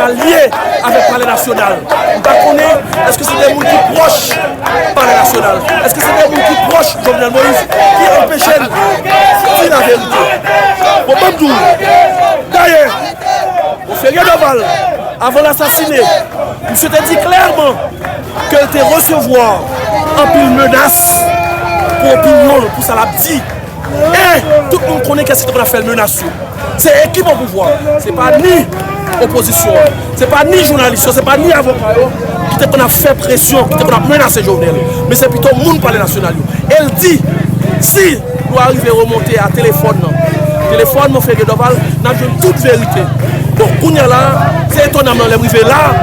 Lié avec le palais national. Est-ce que c'est des gens qui proches du palais national? Est-ce que c'est des gens qui proches de Jovenel Moïse qui empêchent de dire la vérité? Bon, même tout. D'ailleurs, au Ferrier Doval, avant l'assassiné, il s'était dit clairement qu'elle était recevoir un pile menace pour opinion, pour ça l'a dit. Et tout le monde connaît qu'est-ce qu'on a fait le menace. C'est équipe au pouvoir. C'est pas ni opposition, c'est pas ni journaliste, c'est pas ni avocat qui a fait pression, qui a menacé Jovenel, mais c'est plutôt le monde palais national. Elle dit, si nous arrivons à remonter à téléphone, mon frère Doval, nous avons toute vérité. Donc, c'est étonnant, on est arrivé là,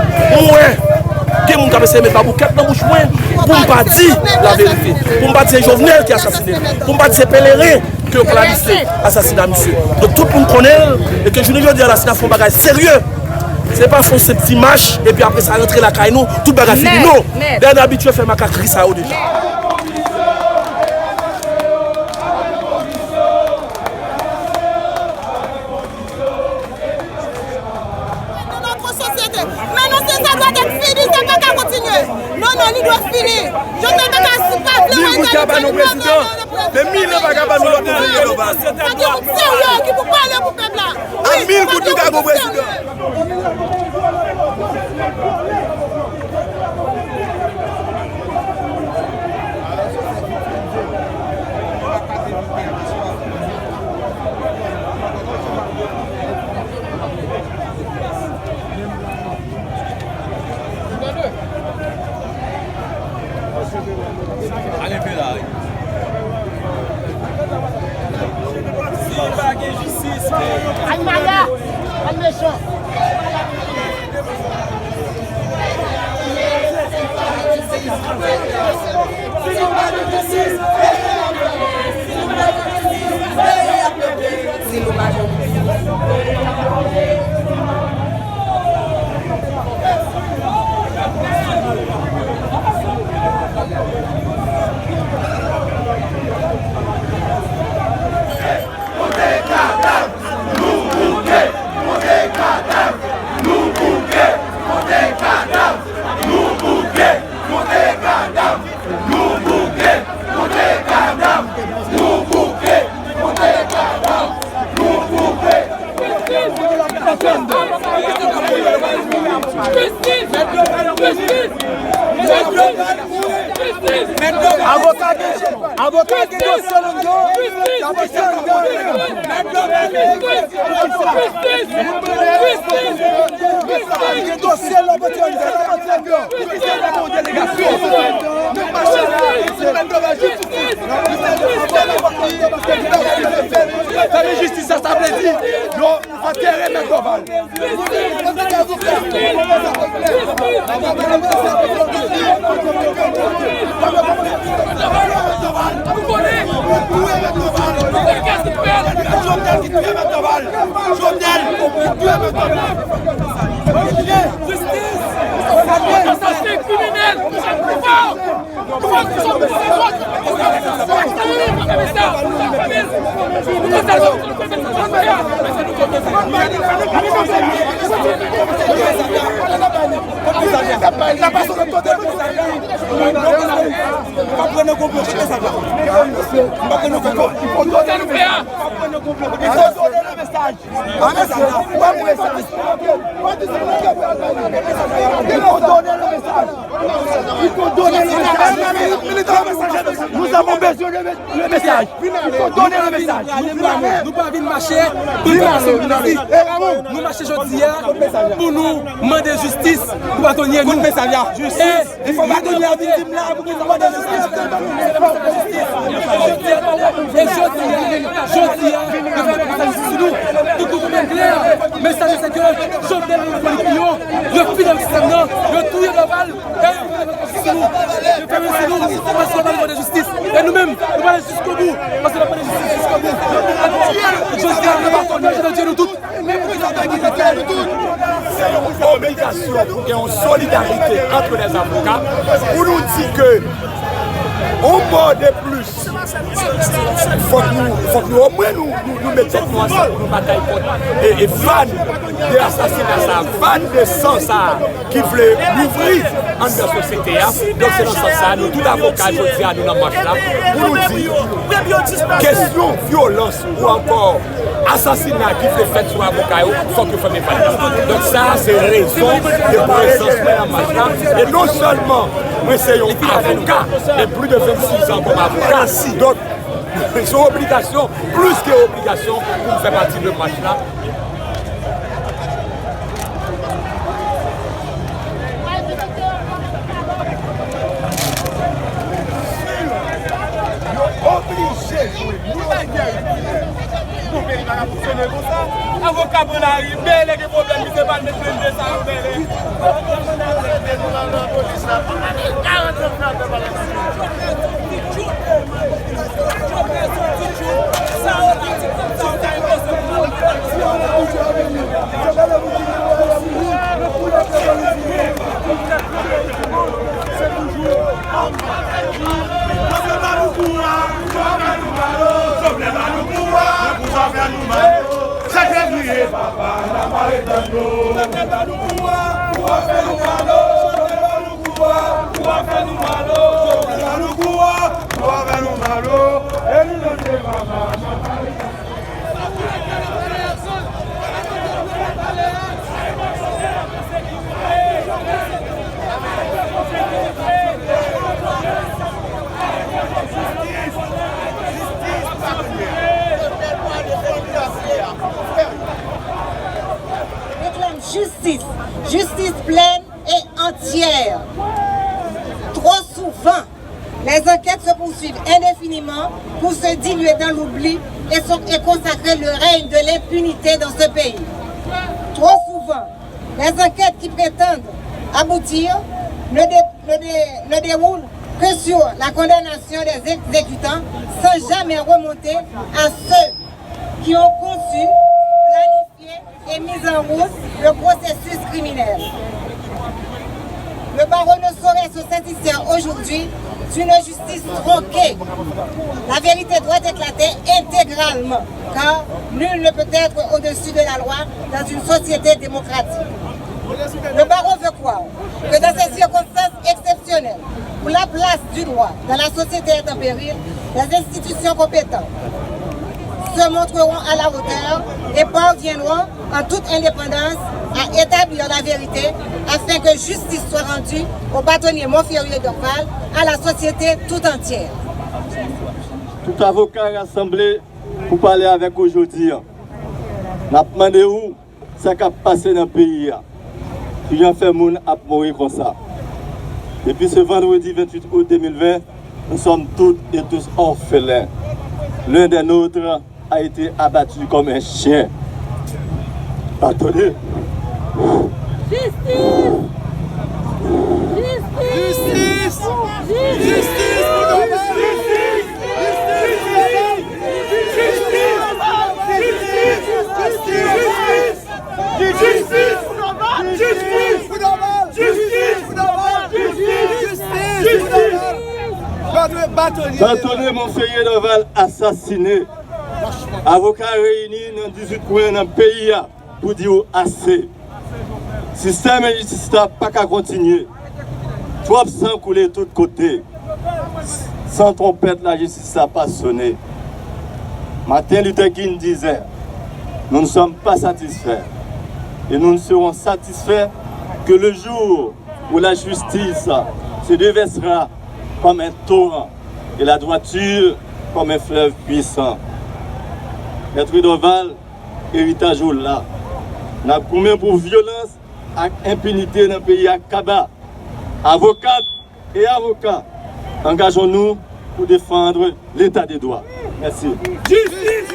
que mon cabesse met pas bouquet dans bouche pour ne pas dire la vérité, pour ne pas dire Jovenel qui a assassiné, pour ne pas dire Pèlerin qui a planifié l'assassinat monsieur. Donc tout le monde connaît et que je ne veux dire l'assassinat font bagage sérieux. C'est pas font ces petits matchs et puis après ça rentrer la caille nous, tout bagage fini non. Dernier habitué fait ma cacri ça déjà. Il doit finir. Je ne vais pas nos présidents. Mais 1000 vagabonds nous l'ont sérieux qui peut parler pour peuple là. 1000 pour tout le président. Allez, là. Si pas de justice, Almada, al méchant. Avocat qui est la justice, ça veut dire enterrer M. Doval. Justice! Nous avons besoin de le message. Il faut donner le message. Nous pas venir marcher pour nous marcher aujourd'hui pour nous demander justice pour bâtonnier nous. Il faut bâtonnier la victime là pour nous demander justice. Et je dis, nous tout bien clair. Le message c'est que je viens de le final système, le tout est global. Et nous de justice. Et nous-mêmes, nous allons jusqu'au bout. Parce que nous allons justice jusqu'au bout. Je dis nous tous. C'est une obligation pour qu'il y ait une solidarité entre les avocats pour nous dire que on mord de plus. Il faut que nous au moins nous mettions ensemble, nous bataillons contre. Et fan de l'assassinat, fan de sang qui voulait l'ouvrir en notre société. Donc c'est dans ce sens, nous, tout avocat, je dis à nous dans la marche là, pour nous dire question violence ou encore assassinat qui fait fait sur avocat, il faut que nous fassions des donc ça, c'est raison de présence dans la marche là. Et non seulement nous essayons avocats, mais plus de 26 ans comme avocat. Donc, c'est une obligation, plus qu'obligation, pour faire partie de ce match-là. Avocat pour la rue, mais les problèmes, c'est pas de ça. Justice pleine et entière. Trop souvent, les enquêtes se poursuivent indéfiniment pour se diluer dans l'oubli et consacrer le règne de l'impunité dans ce pays. Trop souvent, les enquêtes qui prétendent aboutir ne déroulent que sur la condamnation des exécutants sans jamais remonter à ceux qui ont conçu, planifié et mis en route le processus criminel. Le barreau ne saurait se satisfaire aujourd'hui d'une justice tronquée. La vérité doit éclater intégralement, car nul ne peut être au-dessus de la loi dans une société démocratique. Le barreau veut croire que dans ces circonstances exceptionnelles, où la place du droit dans la société est en péril, les institutions compétentes se montreront à la hauteur et parviendront en toute indépendance à établir la vérité afin que justice soit rendue aux bâtonniers Montferrier d'Orval, à la société tout entière. Tout avocat rassemblé pour parler avec aujourd'hui. N'a demandé où ça qui a passé dans le pays. Puis j'en fais moun à mourir comme ça. Depuis ce vendredi 28 août 2020, nous sommes toutes et tous orphelins. L'un des nôtres a été abattu comme un chien. Attendez. Justice! Justice! Justice! Bâtonnier Montferrier d'Orval assassiné. Avocats réunis dans 18 coins dans le pays pour dire assez. Système de justice n'a pas qu'à continuer. Trop sang couler de tous côtés. Sans trompette, la justice n'a pas sonné. Martin Luther King disait, nous ne sommes pas satisfaits. Et nous ne serons satisfaits que le jour où la justice se déversera comme un torrent et la droiture comme un fleuve puissant. Maître Doval, héritage là, n'a combien pour violence et impunité dans le pays à Kaba. Avocates et avocats, engageons-nous pour défendre l'état des droits. Merci. Justice!